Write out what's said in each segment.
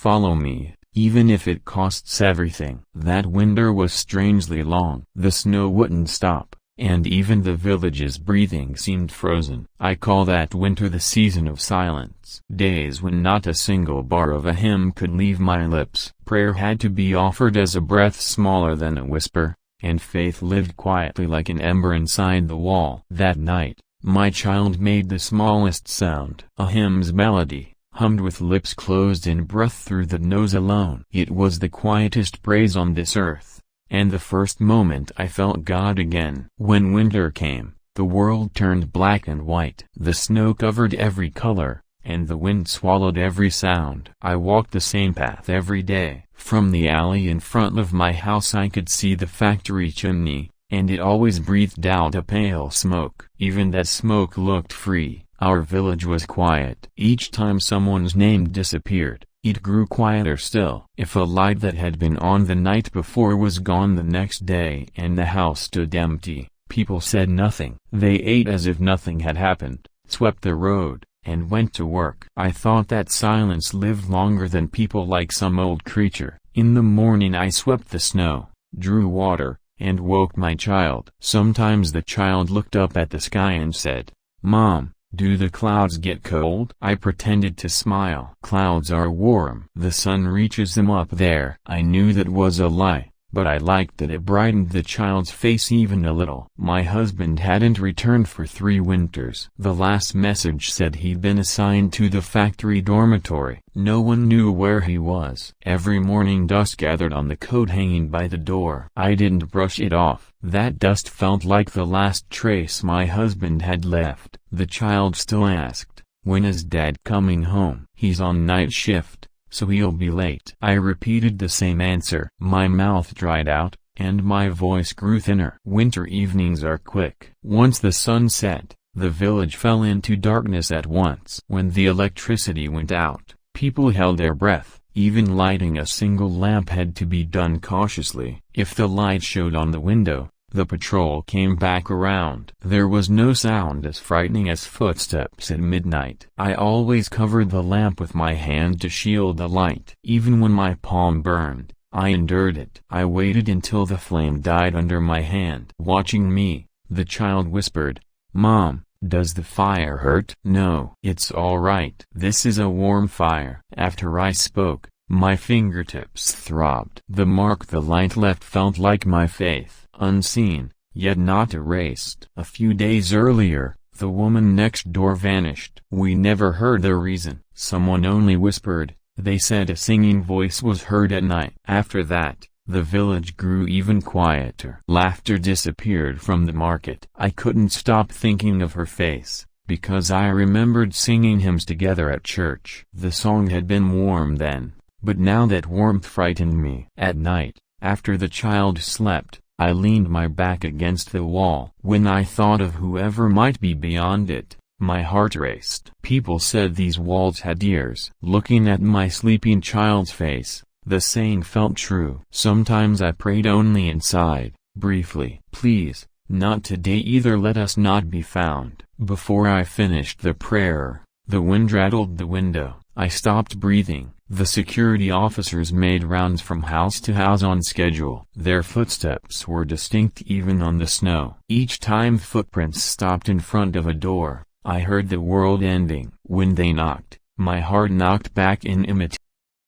follow me, even if it costs everything. That winter was strangely long. The snow wouldn't stop, and even the village's breathing seemed frozen. I call that winter the season of silence. Days when not a single bar of a hymn could leave my lips. Prayer had to be offered as a breath smaller than a whisper, and faith lived quietly like an ember inside the wall. That night, my child made the smallest sound. A hymn's melody, hummed with lips closed and breath through the nose alone. It was the quietest praise on this earth, and the first moment I felt God again. When winter came, the world turned black and white. The snow covered every color, and the wind swallowed every sound. I walked the same path every day. From the alley in front of my house I could see the factory chimney, and it always breathed out a pale smoke. Even that smoke looked free. Our village was quiet. Each time someone's name disappeared, it grew quieter still. If a light that had been on the night before was gone the next day and the house stood empty, people said nothing. They ate as if nothing had happened, swept the road, and went to work. I thought that silence lived longer than people, like some old creature. In the morning I swept the snow, drew water, and woke my child. Sometimes the child looked up at the sky and said, "Mom, do the clouds get cold?" I pretended to smile. "Clouds are warm. The sun reaches them up there." I knew that was a lie, but I liked that it brightened the child's face even a little. My husband hadn't returned for 3 winters. The last message said he'd been assigned to the factory dormitory. No one knew where he was. Every morning dust gathered on the coat hanging by the door. I didn't brush it off. That dust felt like the last trace my husband had left. The child still asked, "When is Dad coming home?" "He's on night shift, so he'll be late." I repeated the same answer. My mouth dried out, and my voice grew thinner. Winter evenings are quick. Once the sun set, the village fell into darkness at once. When the electricity went out, people held their breath. Even lighting a single lamp had to be done cautiously. If the light showed on the window, the patrol came back around. There was no sound as frightening as footsteps at midnight. I always covered the lamp with my hand to shield the light. Even when my palm burned, I endured it. I waited until the flame died under my hand. Watching me, the child whispered, "Mom, does the fire hurt?" "No, it's all right. This is a warm fire." After I spoke, my fingertips throbbed. The mark the light left felt like my faith, unseen, yet not erased. A few days earlier, the woman next door vanished. We never heard the reason. Someone only whispered. They said a singing voice was heard at night. After that, the village grew even quieter. Laughter disappeared from the market. I couldn't stop thinking of her face, because I remembered singing hymns together at church. The song had been warm then, but now that warmth frightened me. At night, after the child slept, I leaned my back against the wall. When I thought of whoever might be beyond it, my heart raced. People said these walls had ears. Looking at my sleeping child's face, the saying felt true. Sometimes I prayed only inside, briefly. "Please, not today either, let us not be found." Before I finished the prayer, the wind rattled the window. I stopped breathing. The security officers made rounds from house to house on schedule. Their footsteps were distinct even on the snow. Each time footprints stopped in front of a door, I heard the world ending. When they knocked, my heart knocked back in imitation.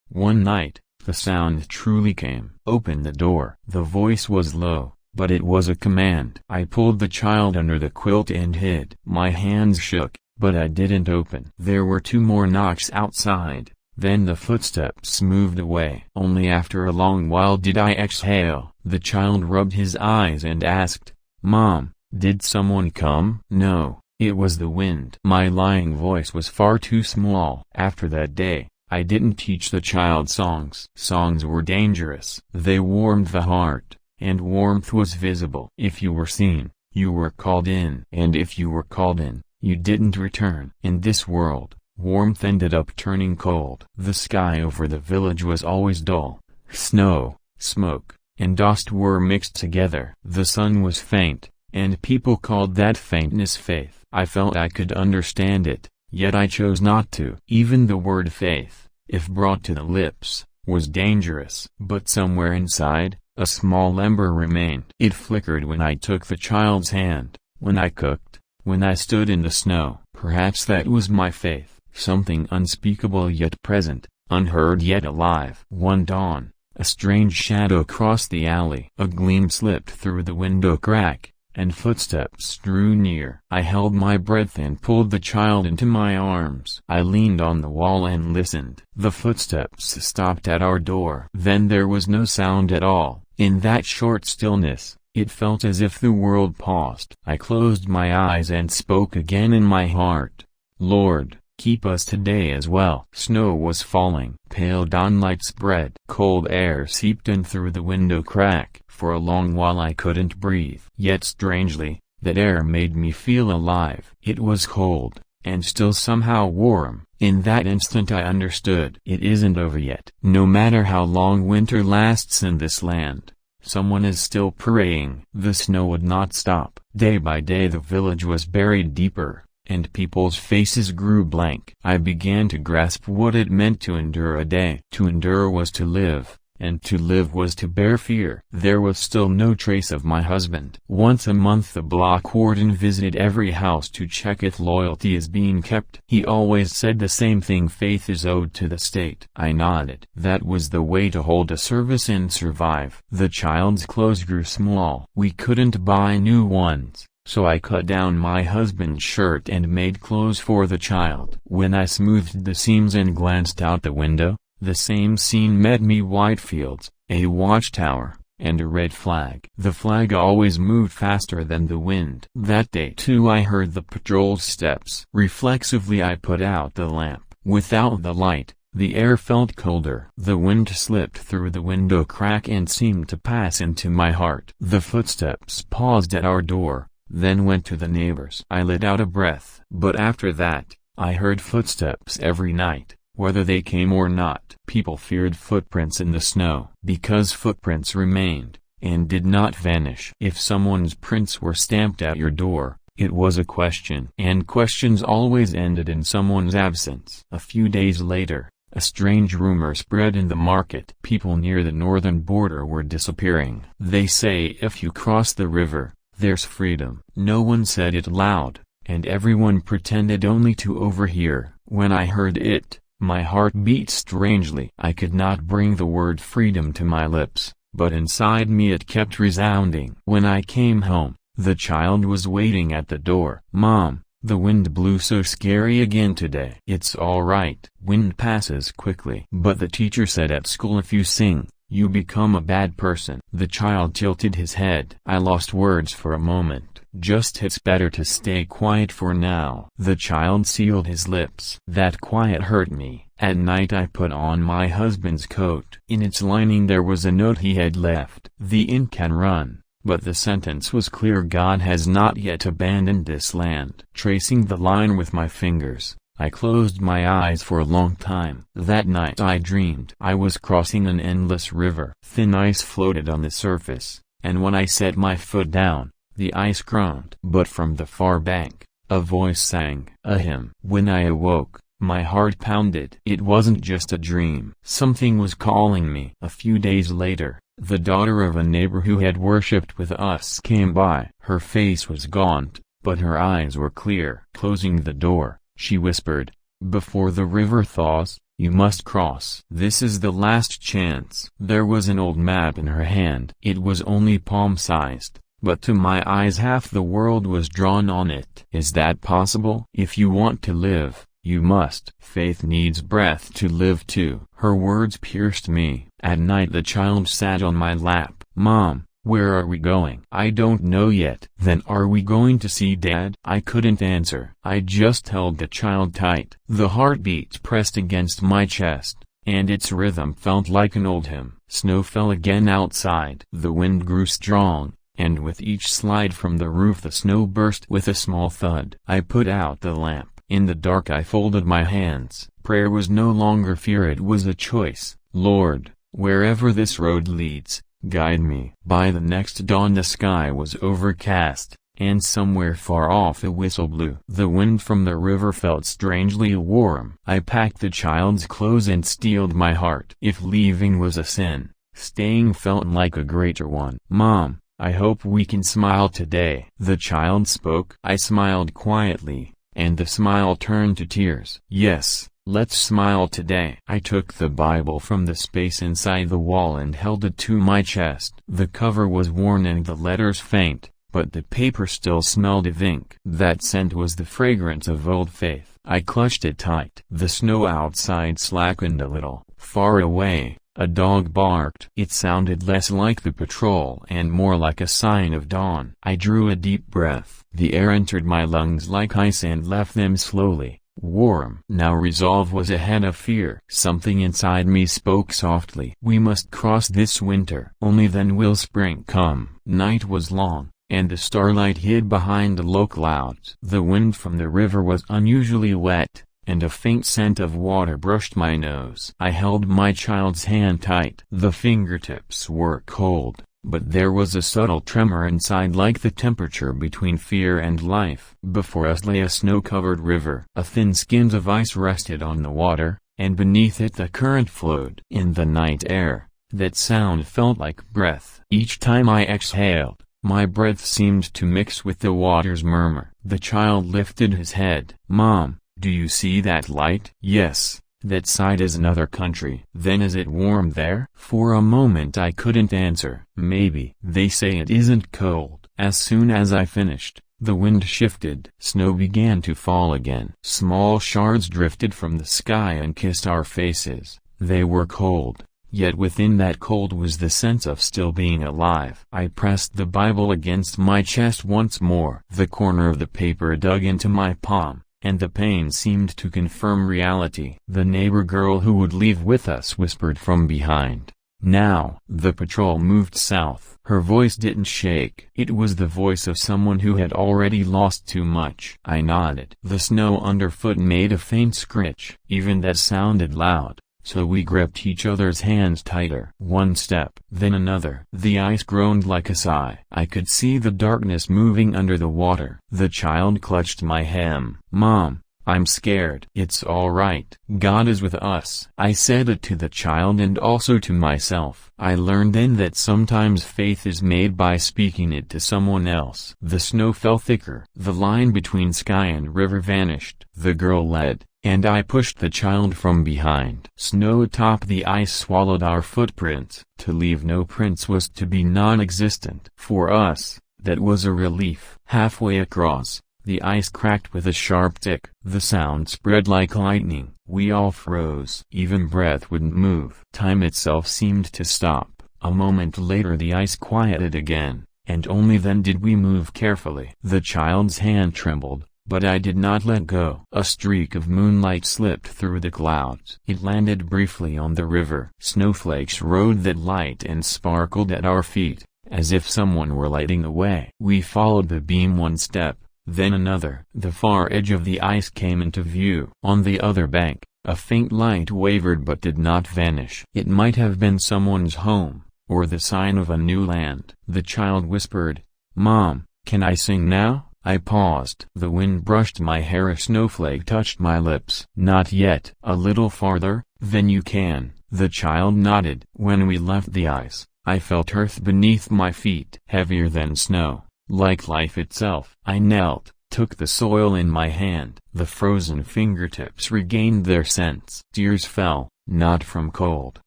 One night, the sound truly came. "Open the door." The voice was low, but it was a command. I pulled the child under the quilt and hid. My hands shook, but I didn't open. There were 2 more knocks outside. Then the footsteps moved away. Only after a long while did I exhale. The child rubbed his eyes and asked, "Mom, did someone come?" "No, it was the wind." My lying voice was far too small. After that day, I didn't teach the child songs. Songs were dangerous. They warmed the heart, and warmth was visible. If you were seen, you were called in. And if you were called in, you didn't return. In this world, warmth ended up turning cold. The sky over the village was always dull. Snow, smoke, and dust were mixed together. The sun was faint, and people called that faintness faith. I felt I could understand it, yet I chose not to. Even the word faith, if brought to the lips, was dangerous. But somewhere inside, a small ember remained. It flickered when I took the child's hand, when I cooked, when I stood in the snow. Perhaps that was my faith, something unspeakable yet present, unheard yet alive. One dawn, a strange shadow crossed the alley. A gleam slipped through the window crack, and footsteps drew near. I held my breath and pulled the child into my arms. I leaned on the wall and listened. The footsteps stopped at our door. Then there was no sound at all. In that short stillness, it felt as if the world paused. I closed my eyes and spoke again in my heart. Lord, keep us today as well. Snow was falling. Pale dawnlight spread. Cold air seeped in through the window crack. For a long while I couldn't breathe. Yet strangely, that air made me feel alive. It was cold, and still somehow warm. In that instant I understood. It isn't over yet. No matter how long winter lasts in this land, someone is still praying. The snow would not stop. Day by day the village was buried deeper, and people's faces grew blank. I began to grasp what it meant to endure a day. To endure was to live, and to live was to bear fear. There was still no trace of my husband. Once a month the block warden visited every house to check if loyalty is being kept. He always said the same thing: faith is owed to the state. I nodded. That was the way to hold a service and survive. The child's clothes grew small. We couldn't buy new ones, so I cut down my husband's shirt and made clothes for the child. When I smoothed the seams and glanced out the window, the same scene met me: white fields, a watchtower, and a red flag. The flag always moved faster than the wind. That day too I heard the patrol's steps. Reflexively I put out the lamp. Without the light, the air felt colder. The wind slipped through the window crack and seemed to pass into my heart. The footsteps paused at our door, then went to the neighbors. I let out a breath. But after that, I heard footsteps every night, whether they came or not. People feared footprints in the snow, because footprints remained, and did not vanish. If someone's prints were stamped at your door, it was a question. And questions always ended in someone's absence. A few days later, a strange rumor spread in the market. People near the northern border were disappearing. They say if you cross the river, there's freedom. No one said it loud, and everyone pretended only to overhear. When I heard it, my heart beat strangely. I could not bring the word freedom to my lips, but inside me it kept resounding. When I came home, the child was waiting at the door. Mom, the wind blew so scary again today. It's all right. Wind passes quickly. But the teacher said at school if you sing, you become a bad person. The child tilted his head. I lost words for a moment. Just it's better to stay quiet for now. The child sealed his lips. That quiet hurt me. At night I put on my husband's coat. In its lining there was a note he had left. The ink can run, but the sentence was clear: God has not yet abandoned this land. Tracing the line with my fingers, I closed my eyes for a long time. That night I dreamed I was crossing an endless river. Thin ice floated on the surface, and when I set my foot down, the ice groaned. But from the far bank, a voice sang a hymn. When I awoke, my heart pounded. It wasn't just a dream. Something was calling me. A few days later, the daughter of a neighbor who had worshipped with us came by. Her face was gaunt, but her eyes were clear. Closing the door, she whispered, "Before the river thaws, you must cross. This is the last chance." There was an old map in her hand. It was only palm-sized, but to my eyes half the world was drawn on it. Is that possible? If you want to live, you must. Faith needs breath to live too. Her words pierced me. At night the child sat on my lap. Mom, where are we going? I don't know yet. Then are we going to see Dad? I couldn't answer. I just held the child tight. The heartbeat pressed against my chest, and its rhythm felt like an old hymn. Snow fell again outside. The wind grew strong, and with each slide from the roof the snow burst with a small thud. I put out the lamp. In the dark I folded my hands. Prayer was no longer fear, it was a choice. Lord, wherever this road leads, guide me. By the next dawn the sky was overcast, and somewhere far off a whistle blew. The wind from the river felt strangely warm. I packed the child's clothes and steeled my heart. If leaving was a sin, staying felt like a greater one. "Mom, I hope we can smile today," the child spoke. I smiled quietly, and the smile turned to tears. "Yes, let's smile today." I took the Bible from the space inside the wall and held it to my chest. The cover was worn and the letters faint, but the paper still smelled of ink. That scent was the fragrance of old faith. I clutched it tight. The snow outside slackened a little. Far away, a dog barked. It sounded less like the patrol and more like a sign of dawn. I drew a deep breath. The air entered my lungs like ice and left them slowly, warm. Now resolve was ahead of fear. Something inside me spoke softly. "We must cross this winter. Only then will spring come." Night was long, and the starlight hid behind the low clouds. The wind from the river was unusually wet, and a faint scent of water brushed my nose. I held my child's hand tight. The fingertips were cold, but there was a subtle tremor inside, like the temperature between fear and life. Before us lay a snow-covered river. A thin skin of ice rested on the water, and beneath it the current flowed. In the night air, that sound felt like breath. Each time I exhaled, my breath seemed to mix with the water's murmur. The child lifted his head. "Mom, do you see that light?" "Yes, that side is another country." "Then is it warm there?" For a moment I couldn't answer. "Maybe." "They say it isn't cold." As soon as I finished, the wind shifted. Snow began to fall again. Small shards drifted from the sky and kissed our faces. They were cold, yet within that cold was the sense of still being alive. I pressed the Bible against my chest once more. The corner of the paper dug into my palm, and the pain seemed to confirm reality. The neighbor girl who would leave with us whispered from behind, "Now." The patrol moved south. Her voice didn't shake. It was the voice of someone who had already lost too much. I nodded. The snow underfoot made a faint scritch. Even that sounded loud, so we gripped each other's hands tighter. One step, then another. The ice groaned like a sigh. I could see the darkness moving under the water. The child clutched my hem. "Mom, I'm scared." "It's all right. God is with us." I said it to the child and also to myself. I learned then that sometimes faith is made by speaking it to someone else. The snow fell thicker. The line between sky and river vanished. The girl led, and I pushed the child from behind. Snow atop the ice swallowed our footprints. To leave no prints was to be non-existent. For us, that was a relief. Halfway across, the ice cracked with a sharp tick. The sound spread like lightning. We all froze. Even breath wouldn't move. Time itself seemed to stop. A moment later the ice quieted again, and only then did we move carefully. The child's hand trembled, but I did not let go. A streak of moonlight slipped through the clouds. It landed briefly on the river. Snowflakes rode that light and sparkled at our feet, as if someone were lighting the way. We followed the beam one step, then another. The far edge of the ice came into view. On the other bank, a faint light wavered but did not vanish. It might have been someone's home, or the sign of a new land. The child whispered, "Mom, can I sing now?" I paused. The wind brushed my hair. A snowflake touched my lips. "Not yet." "A little farther, then you can." The child nodded. When we left the ice, I felt earth beneath my feet, heavier than snow, like life itself. I knelt, took the soil in my hand. The frozen fingertips regained their sense. Tears fell, not from cold.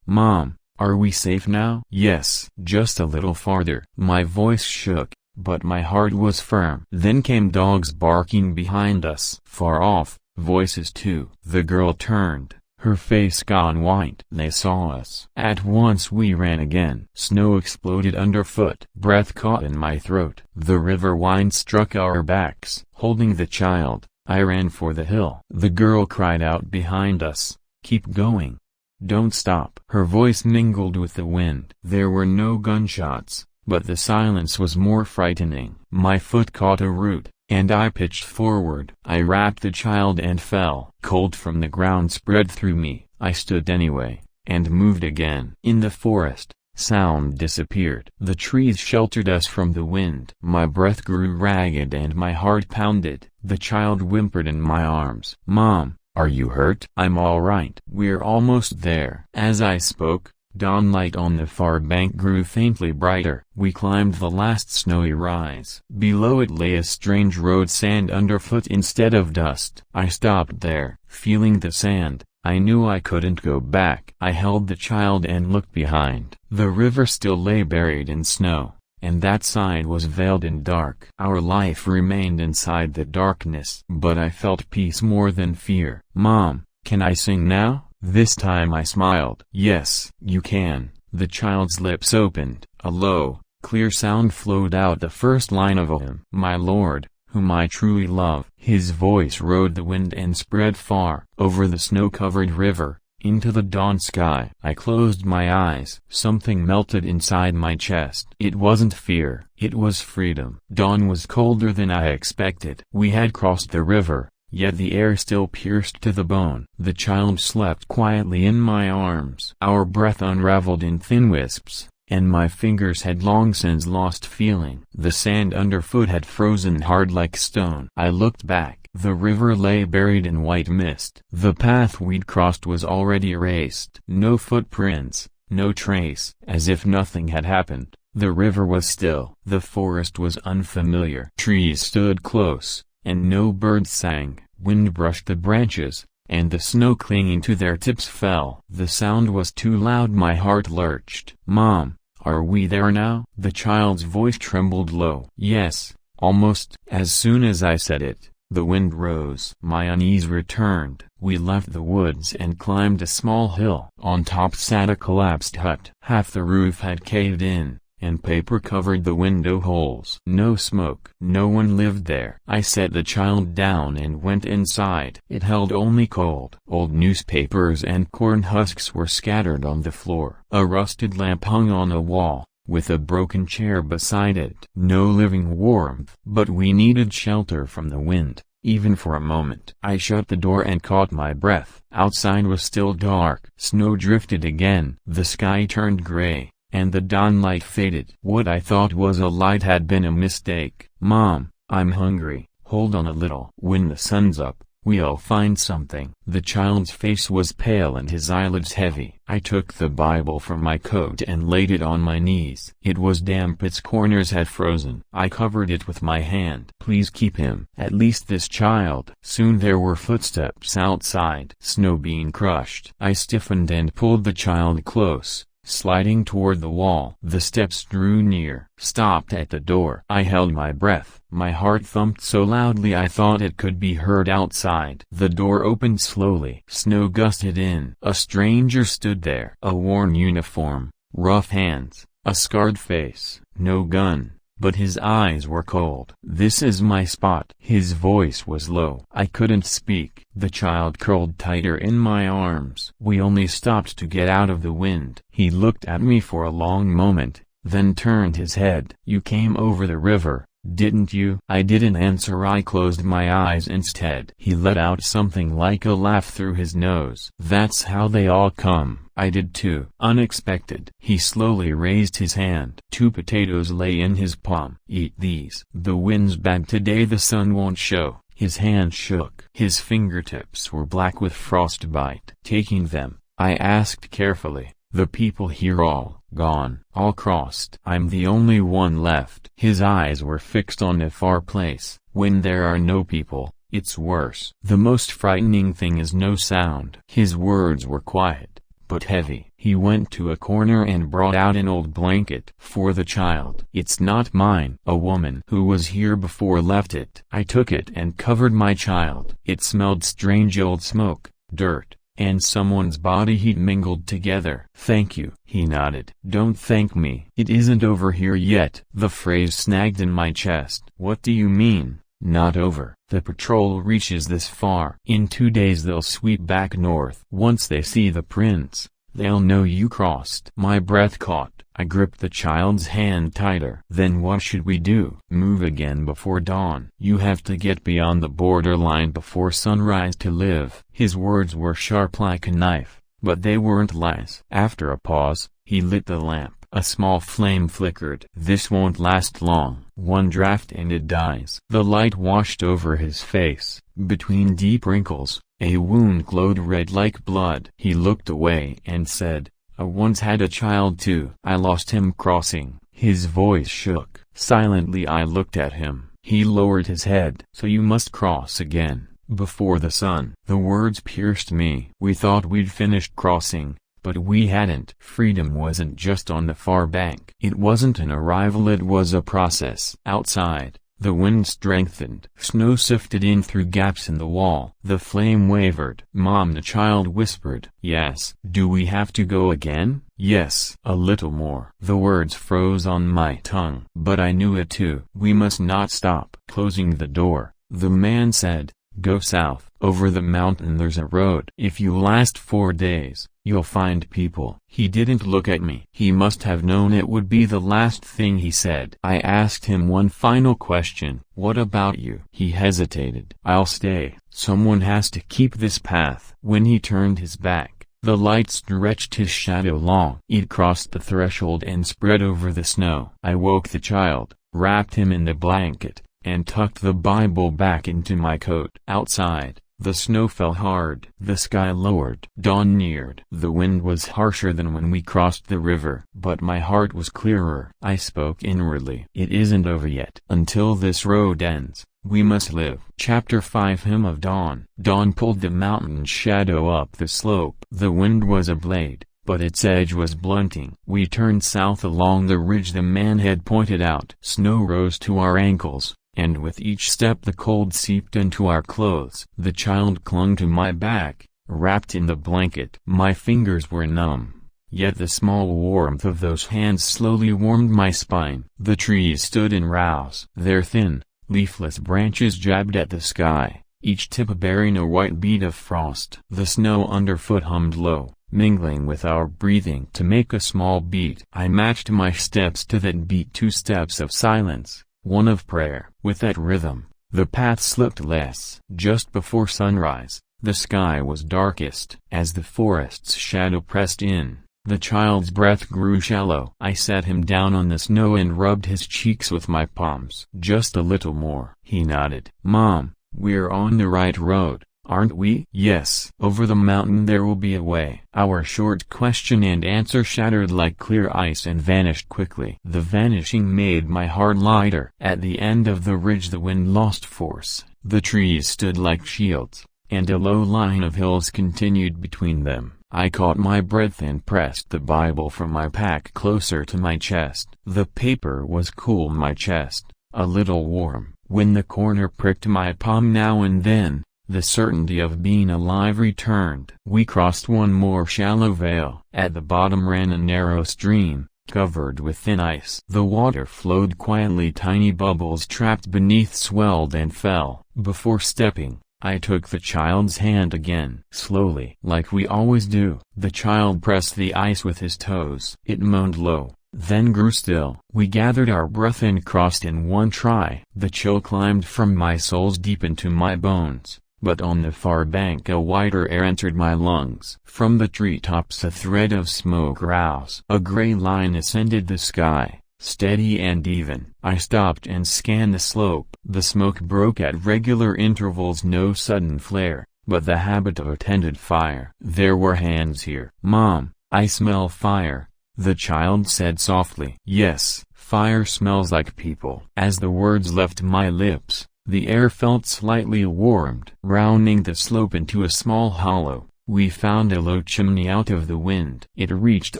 "Mom, are we safe now?" "Yes." "Just a little farther." My voice shook, but my heart was firm. Then came dogs barking behind us. Far off, voices too. The girl turned, her face gone white. They saw us. At once we ran again. Snow exploded underfoot. Breath caught in my throat. The river wind struck our backs. Holding the child, I ran for the hill. The girl cried out behind us, "Keep going. Don't stop." Her voice mingled with the wind. There were no gunshots, but the silence was more frightening. My foot caught a root, and I pitched forward. I wrapped the child and fell. Cold from the ground spread through me. I stood anyway, and moved again. In the forest, Sound disappeared. The trees sheltered us from the wind. My breath grew ragged and my heart pounded. The child whimpered in my arms. "Mom, are you hurt?" "I'm all right. We're almost there." As I spoke, dawnlight on the far bank grew faintly brighter. We climbed the last snowy rise. Below it lay a strange road, sand underfoot instead of dust. I stopped there, feeling the sand. I knew I couldn't go back. I held the child and looked behind. The river still lay buried in snow, and that side was veiled in dark. Our life remained inside the darkness. But I felt peace more than fear. "Mom, can I sing now?" This time I smiled. "Yes, you can." The child's lips opened. A low, clear sound flowed out, the first line of a hymn. "My Lord, whom I truly love." His voice rode the wind and spread far, over the snow-covered river, into the dawn sky. I closed my eyes. Something melted inside my chest. It wasn't fear. It was freedom. Dawn was colder than I expected. We had crossed the river, yet the air still pierced to the bone. The child slept quietly in my arms. Our breath unraveled in thin wisps, and my fingers had long since lost feeling. The sand underfoot had frozen hard like stone. I looked back. The river lay buried in white mist. The path we'd crossed was already erased. No footprints, no trace. As if nothing had happened, the river was still. The forest was unfamiliar. Trees stood close, and no birds sang. Wind brushed the branches, and the snow clinging to their tips fell. The sound was too loud. My heart lurched. "Mom, are we there now?" The child's voice trembled low. "Yes, almost." As soon as I said it, the wind rose. My unease returned. We left the woods and climbed a small hill. On top sat a collapsed hut. Half the roof had caved in, and paper covered the window holes. No smoke. No one lived there. I set the child down and went inside. It held only cold. Old newspapers and corn husks were scattered on the floor. A rusted lamp hung on a wall, with a broken chair beside it. No living warmth. But we needed shelter from the wind, even for a moment. I shut the door and caught my breath. Outside was still dark. Snow drifted again. The sky turned gray, and the dawnlight faded. What I thought was a light had been a mistake. "Mom, I'm hungry. Hold on a little. When the sun's up, we'll find something." The child's face was pale and his eyelids heavy. I took the Bible from my coat and laid it on my knees. It was damp. Its corners had frozen. I covered it with my hand. "Please keep him. At least this child." Soon there were footsteps outside. Snow being crushed. I stiffened and pulled the child close, sliding toward the wall. The steps drew near, stopped at the door. I held my breath. My heart thumped so loudly I thought it could be heard outside. The door opened slowly. Snow gusted in. A stranger stood there. A worn uniform, rough hands, a scarred face. No gun, but his eyes were cold. "This is my spot." His voice was low. I couldn't speak. The child curled tighter in my arms. We only stopped to get out of the wind. He looked at me for a long moment, then turned his head. "You came over the river, didn't you?" I didn't answer. I closed my eyes instead. He let out something like a laugh through his nose. "That's how they all come." I did too. Unexpected. He slowly raised his hand. 2 potatoes lay in his palm. "Eat these. The wind's bad today, the sun won't show." His hand shook. His fingertips were black with frostbite. Taking them, I asked carefully, "The people here all gone?" "All crossed. I'm the only one left." His eyes were fixed on a far place. "When there are no people, it's worse. The most frightening thing is no sound." His words were quiet, but heavy. He went to a corner and brought out an old blanket. "For the child." "It's not mine. A woman who was here before left it." I took it and covered my child. It smelled strange, old smoke, dirt, and someone's body heat mingled together. "Thank you." He nodded. "Don't thank me. It isn't over here yet." The phrase snagged in my chest. "What do you mean, not over?" "The patrol reaches this far. In 2 days they'll sweep back north. Once they see the prints, they'll know you crossed." My breath caught. I gripped the child's hand tighter. "Then what should we do?" "Move again before dawn. You have to get beyond the borderline before sunrise to live." His words were sharp like a knife, but they weren't lies. After a pause, he lit the lamp. A small flame flickered. "This won't last long. One draft and it dies." The light washed over his face. Between deep wrinkles, a wound glowed red like blood. He looked away and said, "I once had a child too. I lost him crossing." His voice shook. Silently I looked at him. He lowered his head. "So you must cross again, before the sun." The words pierced me. We thought we'd finished crossing, but we hadn't. Freedom wasn't just on the far bank. It wasn't an arrival, it was a process. Outside, the wind strengthened. Snow sifted in through gaps in the wall. The flame wavered. "Mom," the child whispered. "Yes." "Do we have to go again?" "Yes." "A little more." The words froze on my tongue. But I knew it too. "We must not stop." Closing the door, the man said, "Go south. Over the mountain there's a road. If you last 4 days, you'll find people." He didn't look at me. He must have known it would be the last thing he said. I asked him one final question. "What about you?" He hesitated. "I'll stay. Someone has to keep this path." When he turned his back, the light stretched his shadow long. It crossed the threshold and spread over the snow. I woke the child, wrapped him in the blanket, and tucked the Bible back into my coat. Outside, the snow fell hard. The sky lowered. Dawn neared. The wind was harsher than when we crossed the river. But my heart was clearer. I spoke inwardly. "It isn't over yet. Until this road ends, we must live." Chapter 5 Hymn of Dawn. Dawn pulled the mountain shadow up the slope. The wind was a blade, but its edge was blunting. We turned south along the ridge the man had pointed out. Snow rose to our ankles, and with each step the cold seeped into our clothes. The child clung to my back, wrapped in the blanket. My fingers were numb, yet the small warmth of those hands slowly warmed my spine. The trees stood in rows. Their thin, leafless branches jabbed at the sky, each tip bearing a white bead of frost. The snow underfoot hummed low, mingling with our breathing to make a small beat. I matched my steps to that beat. 2 steps of silence, one of prayer. With that rhythm, the path slipped less. Just before sunrise, the sky was darkest. As the forest's shadow pressed in, the child's breath grew shallow. I sat him down on the snow and rubbed his cheeks with my palms. "Just a little more." He nodded. "Mom, we're on the right road, aren't we?" "Yes." "Over the mountain there will be a way." Our short question and answer shattered like clear ice and vanished quickly. The vanishing made my heart lighter. At the end of the ridge the wind lost force. The trees stood like shields, and a low line of hills continued between them. I caught my breath and pressed the Bible from my pack closer to my chest. The paper was cool. My chest, a little warm. When the corner pricked my palm now and then, the certainty of being alive returned. We crossed one more shallow vale. At the bottom ran a narrow stream, covered with thin ice. The water flowed quietly. Tiny bubbles trapped beneath swelled and fell. Before stepping, I took the child's hand again. Slowly, like we always do, the child pressed the ice with his toes. It moaned low, then grew still. We gathered our breath and crossed in one try. The chill climbed from my soles deep into my bones, but on the far bank a wider air entered my lungs. From the treetops a thread of smoke rose. A gray line ascended the sky, steady and even. I stopped and scanned the slope. The smoke broke at regular intervals. No sudden flare, but the habit of a tended fire. There were hands here. "Mom, I smell fire," the child said softly. "Yes, fire smells like people." As the words left my lips, the air felt slightly warmed. Rounding the slope into a small hollow, we found a low chimney out of the wind. It reached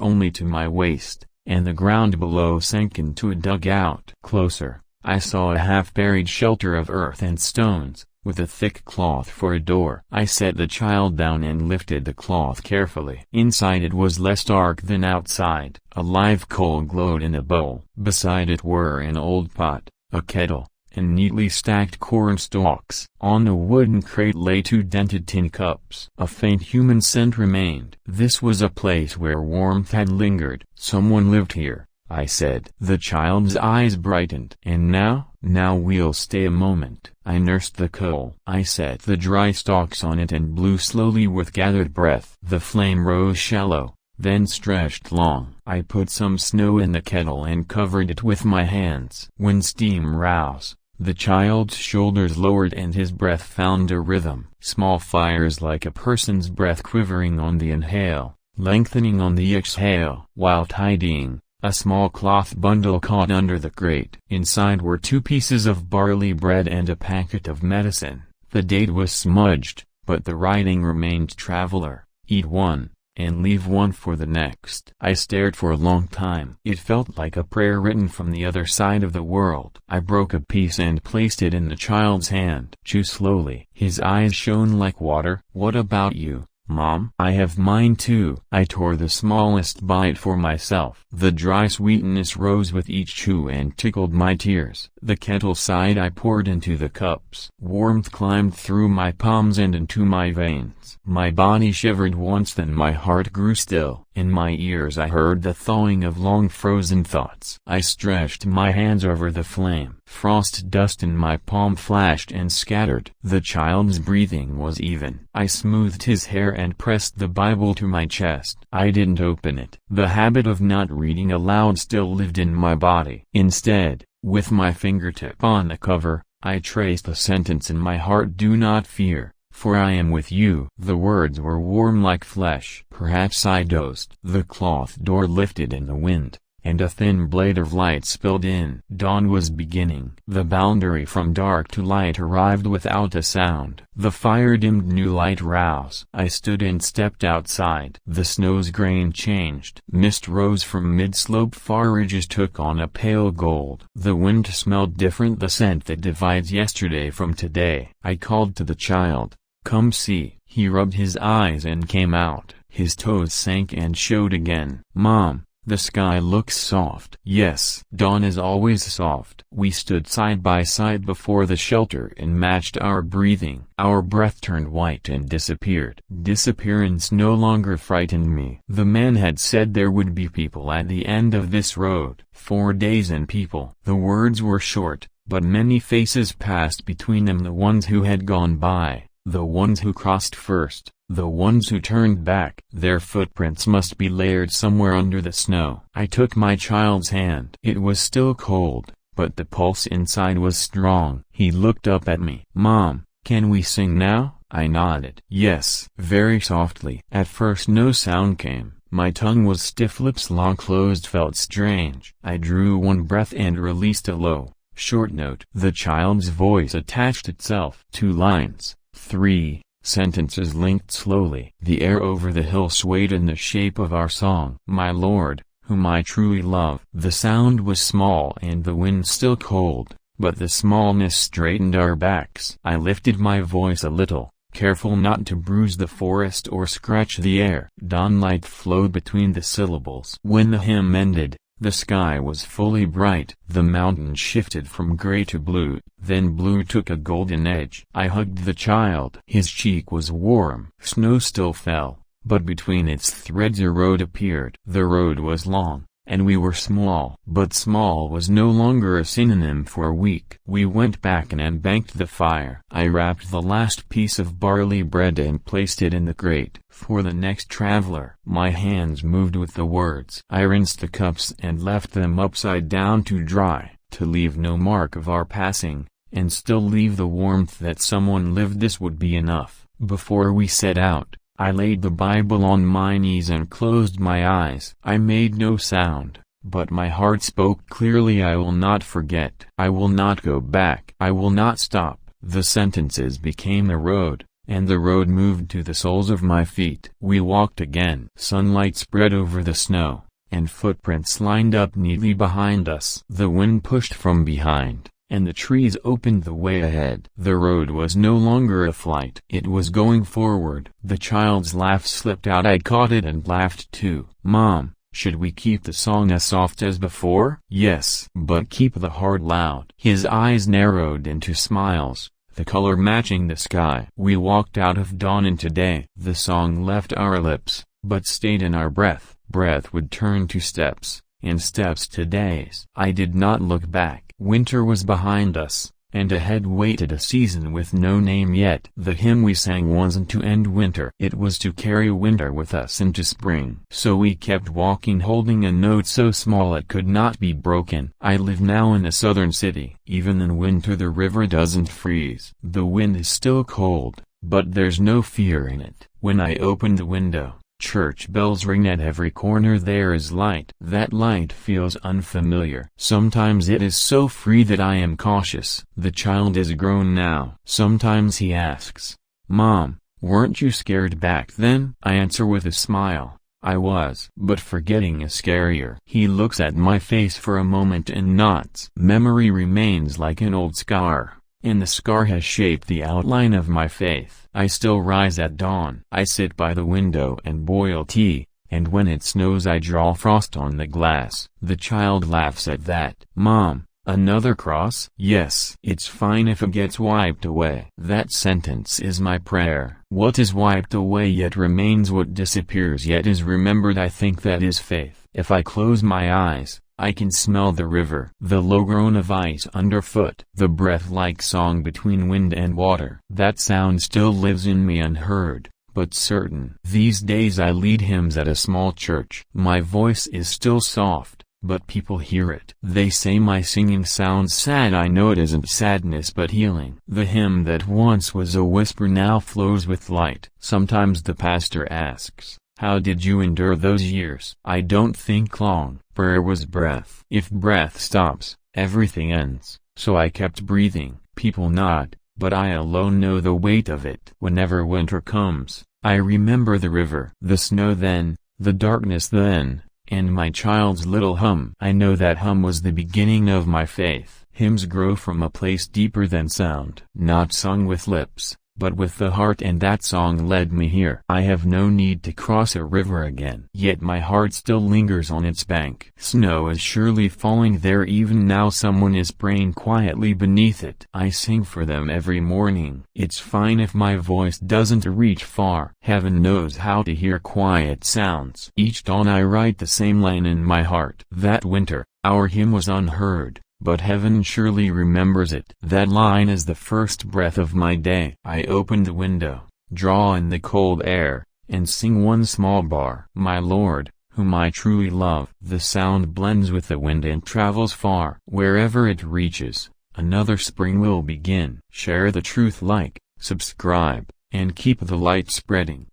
only to my waist, and the ground below sank into a dugout. Closer, I saw a half-buried shelter of earth and stones, with a thick cloth for a door. I set the child down and lifted the cloth carefully. Inside it was less dark than outside. A live coal glowed in a bowl. Beside it were an old pot, a kettle, and neatly stacked corn stalks. On a wooden crate lay 2 dented tin cups. A faint human scent remained. This was a place where warmth had lingered. "Someone lived here," I said. The child's eyes brightened. "And now?" "Now we'll stay a moment." I nursed the coal. I set the dry stalks on it and blew slowly with gathered breath. The flame rose shallow, then stretched long. I put some snow in the kettle and covered it with my hands. When steam rose, the child's shoulders lowered and his breath found a rhythm. Small fires like a person's breath quivering on the inhale, lengthening on the exhale. While tidying, a small cloth bundle caught under the grate. Inside were 2 pieces of barley bread and a packet of medicine. The date was smudged, but the writing remained: "Traveler, eat one, and leave one for the next." I stared for a long time. It felt like a prayer written from the other side of the world. I broke a piece and placed it in the child's hand. "Chew slowly." His eyes shone like water. "What about you, Mom?" "I have mine too." I tore the smallest bite for myself. The dry sweetness rose with each chew and tickled my tears. The kettle side I poured into the cups. Warmth climbed through my palms and into my veins. My body shivered once, then my heart grew still. In my ears I heard the thawing of long frozen thoughts. I stretched my hands over the flame. Frost dust in my palm flashed and scattered. The child's breathing was even. I smoothed his hair and pressed the Bible to my chest. I didn't open it. The habit of not reading aloud still lived in my body. Instead, with my fingertip on the cover, I traced a sentence in my heart: "Do not fear, for I am with you." The words were warm like flesh. Perhaps I dozed. The cloth door lifted in the wind, and a thin blade of light spilled in. Dawn was beginning. The boundary from dark to light arrived without a sound. The fire dimmed, new light rose. I stood and stepped outside. The snow's grain changed. Mist rose from mid-slope. Far ridges took on a pale gold. The wind smelled different, the scent that divides yesterday from today. I called to the child, "Come see." He rubbed his eyes and came out. His toes sank and showed again. "Mom, the sky looks soft." "Yes, dawn is always soft." We stood side by side before the shelter and matched our breathing. Our breath turned white and disappeared. Disappearance no longer frightened me. The man had said there would be people at the end of this road. 4 days and people. The words were short, but many faces passed between them. The ones who had gone by, the ones who crossed first, the ones who turned back. Their footprints must be layered somewhere under the snow. I took my child's hand. It was still cold, but the pulse inside was strong. He looked up at me. "Mom, can we sing now?" I nodded. "Yes." Very softly. At first no sound came. My tongue was stiff, lips long closed, felt strange. I drew one breath and released a low, short note. The child's voice attached itself. 2 lines, 3 sentences linked slowly. The air over the hill swayed in the shape of our song. "My Lord, whom I truly love." The sound was small and the wind still cold, but the smallness straightened our backs. I lifted my voice a little, careful not to bruise the forest or scratch the air. Dawnlight flowed between the syllables. When the hymn ended, the sky was fully bright. The mountains shifted from gray to blue, then blue took a golden edge. I hugged the child. His cheek was warm. Snow still fell, but between its threads a road appeared. The road was long, and we were small. But small was no longer a synonym for weak. We went back and banked the fire. I wrapped the last piece of barley bread and placed it in the grate. "For the next traveler." My hands moved with the words. I rinsed the cups and left them upside down to dry, to leave no mark of our passing, and still leave the warmth that someone lived. This would be enough. Before we set out, I laid the Bible on my knees and closed my eyes. I made no sound, but my heart spoke clearly. I will not forget. I will not go back. I will not stop. The sentences became a road, and the road moved to the soles of my feet. We walked again. Sunlight spread over the snow, and footprints lined up neatly behind us. The wind pushed from behind, and the trees opened the way ahead. The road was no longer a flight. It was going forward. The child's laugh slipped out. I caught it and laughed too. "Mom, should we keep the song as soft as before?" "Yes, but keep the heart loud." His eyes narrowed into smiles, the color matching the sky. We walked out of dawn into day. The song left our lips, but stayed in our breath. Breath would turn to steps, and steps to days. I did not look back. Winter was behind us, and ahead waited a season with no name yet. The hymn we sang wasn't to end winter. It was to carry winter with us into spring. So we kept walking holding a note so small it could not be broken. I live now in a southern city. Even in winter the river doesn't freeze. The wind is still cold, but there's no fear in it. When I open the window, church bells ring at every corner. There is light. That light feels unfamiliar. Sometimes it is so free that I am cautious. The child is grown now. Sometimes he asks, "Mom, weren't you scared back then?" I answer with a smile, "I was." But forgetting is scarier. He looks at my face for a moment and nods. Memory remains like an old scar, and the scar has shaped the outline of my faith. I still rise at dawn. I sit by the window and boil tea, and when it snows I draw frost on the glass. The child laughs at that. "Mom, another cross?" "Yes. It's fine if it gets wiped away." That sentence is my prayer. What is wiped away yet remains, what disappears yet is remembered. I think that is faith. If I close my eyes, I can smell the river, the low groan of ice underfoot, the breath-like song between wind and water. That sound still lives in me, unheard, but certain. These days I lead hymns at a small church. My voice is still soft, but people hear it. They say my singing sounds sad. I know it isn't sadness but healing. The hymn that once was a whisper now flows with light. Sometimes the pastor asks, "How did you endure those years?" I don't think long. Prayer was breath. If breath stops, everything ends. So I kept breathing. People nod, but I alone know the weight of it. Whenever winter comes, I remember the river, the snow then, the darkness then, and my child's little hum. I know that hum was the beginning of my faith. Hymns grow from a place deeper than sound. Not sung with lips, but with the heart, and that song led me here. I have no need to cross a river again. Yet my heart still lingers on its bank. Snow is surely falling there even now. Someone is praying quietly beneath it. I sing for them every morning. It's fine if my voice doesn't reach far. Heaven knows how to hear quiet sounds. Each dawn I write the same line in my heart. That winter, our hymn was unheard, but heaven surely remembers it. That line is the first breath of my day. I open the window, draw in the cold air, and sing one small bar. My Lord, whom I truly love. The sound blends with the wind and travels far. Wherever it reaches, another spring will begin. Share the truth, like, subscribe, and keep the light spreading.